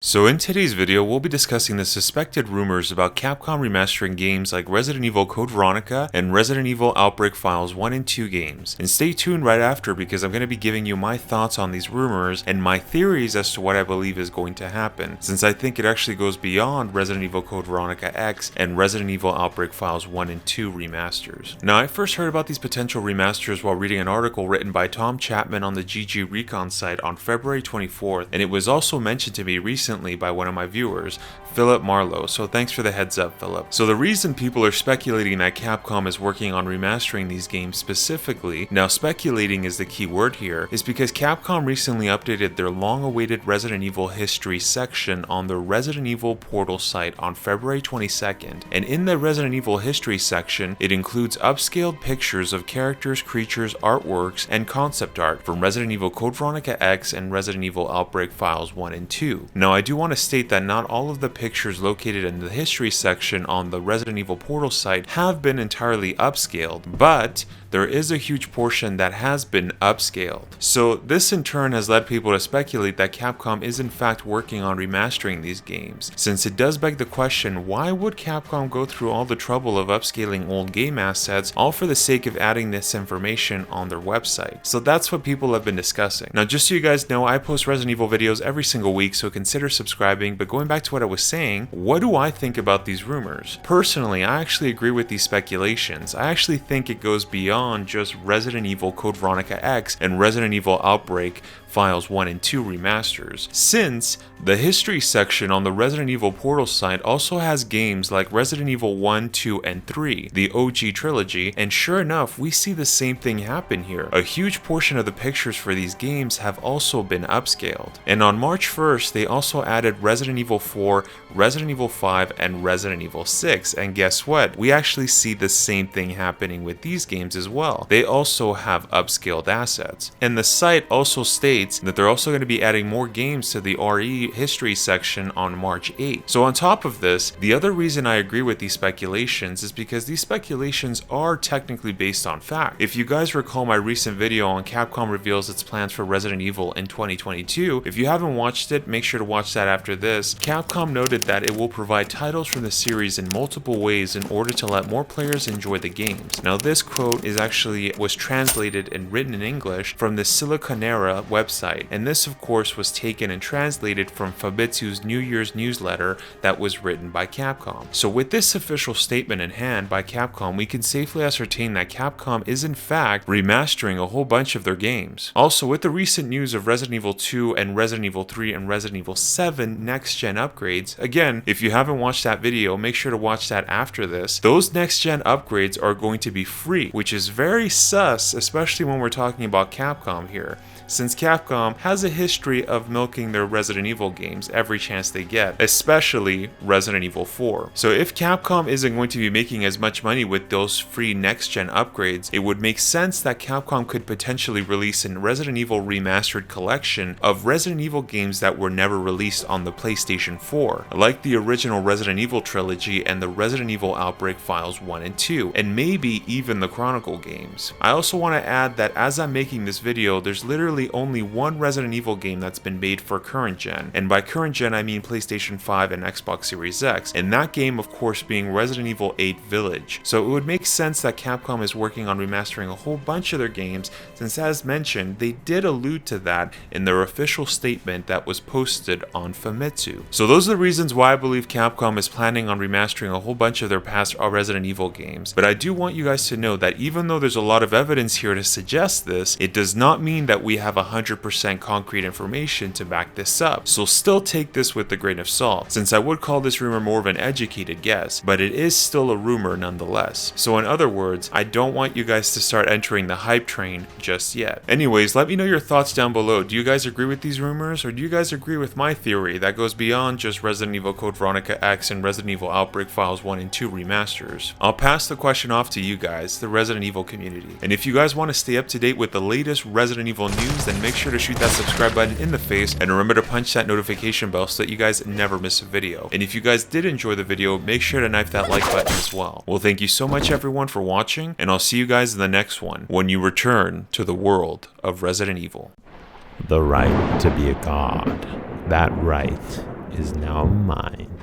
So in today's video, we'll be discussing the suspected rumors about Capcom remastering games like Resident Evil Code Veronica and Resident Evil Outbreak Files 1 and 2 games. And stay tuned right after because I'm going to be giving you my thoughts on these rumors and my theories as to what I believe is going to happen, since I think it actually goes beyond Resident Evil Code Veronica X and Resident Evil Outbreak Files 1 and 2 remasters. Now, I first heard about these potential remasters while reading an article written by Tom Chapman on the GG Recon site on February 24th, and it was also mentioned to me recently by one of my viewers, Philip Marlowe, so thanks for the heads up, Philip. So the reason people are speculating that Capcom is working on remastering these games specifically, now speculating is the key word here, is because Capcom recently updated their long-awaited Resident Evil history section on the Resident Evil portal site on February 22nd, and in the Resident Evil history section, it includes upscaled pictures of characters, creatures, artworks, and concept art from Resident Evil Code Veronica X and Resident Evil Outbreak Files 1 and 2. Now, I do want to state that not all of the pictures located in the history section on the Resident Evil portal site have been entirely upscaled, but there is a huge portion that has been upscaled. So this in turn has led people to speculate that Capcom is in fact working on remastering these games, since it does beg the question, why would Capcom go through all the trouble of upscaling old game assets all for the sake of adding this information on their website? So that's what people have been discussing. Now, just so you guys know, I post Resident Evil videos every single week, so consider subscribing. But going back to what I was saying, what do I think about these rumors? Personally, I actually agree with these speculations. I actually think it goes beyond just Resident Evil Code Veronica X and Resident Evil Outbreak Files 1 and 2 remasters, since the history section on the Resident Evil portal site also has games like Resident Evil 1, 2, and 3, the OG trilogy, and sure enough, we see the same thing happen here. A huge portion of the pictures for these games have also been upscaled. And on March 1st, they also added Resident Evil 4, Resident Evil 5, and Resident Evil 6, and guess what? We actually see the same thing happening with these games as well. They also have upscaled assets. And the site also states that they're also going to be adding more games to the RE history section on March 8th. So on top of this, the other reason I agree with these speculations is because these speculations are technically based on fact. If you guys recall my recent video on Capcom reveals its plans for Resident Evil in 2022, if you haven't watched it, make sure to watch that after this. Capcom noted that it will provide titles from the series in multiple ways in order to let more players enjoy the games. Now this quote was translated and written in English from the Siliconera website, and this of course was taken and translated from Famitsu's New Year's newsletter that was written by Capcom. So with this official statement in hand by Capcom, we can safely ascertain that Capcom is in fact remastering a whole bunch of their games. Also, with the recent news of Resident Evil 2 and Resident Evil 3 and Resident Evil 7 next-gen upgrades, again, if you haven't watched that video, make sure to watch that after this. Those next-gen upgrades are going to be free, which is very sus, especially when we're talking about Capcom here, since Capcom has a history of milking their Resident Evil games every chance they get, especially Resident Evil 4. So if Capcom isn't going to be making as much money with those free next-gen upgrades, it would make sense that Capcom could potentially release a Resident Evil Remastered Collection of Resident Evil games that were never released on the PlayStation 4, like the original Resident Evil trilogy and the Resident Evil Outbreak Files 1 and 2, and maybe even the Chronicle games. I also want to add that as I'm making this video, there's literally only one Resident Evil game that's been made for current gen, and by current gen I mean PlayStation 5 and Xbox Series X, and that game of course being Resident Evil 8 Village. So it would make sense that Capcom is working on remastering a whole bunch of their games, since as mentioned, they did allude to that in their official statement that was posted on Famitsu. So those are the reasons why I believe Capcom is planning on remastering a whole bunch of their past Resident Evil games, but I do want you guys to know that even though there's a lot of evidence here to suggest this, it does not mean that we have 100% concrete information to back this up, so still take this with a grain of salt, since I would call this rumor more of an educated guess, but it is still a rumor nonetheless. So in other words, I don't want you guys to start entering the hype train just yet. Anyways, let me know your thoughts down below. Do you guys agree with these rumors, or do you guys agree with my theory that goes beyond just Resident Evil Code Veronica X and Resident Evil Outbreak Files 1 and 2 remasters? I'll pass the question off to you guys, the Resident Evil community. And if you guys want to stay up to date with the latest Resident Evil news, then make sure to shoot that subscribe button in the face, and remember to punch that notification bell so that you guys never miss a video. And if you guys did enjoy the video, make sure to knife that like button as well. Well, thank you so much everyone for watching, and I'll see you guys in the next one when you return to the world of Resident Evil. The right to be a god. That right is now mine.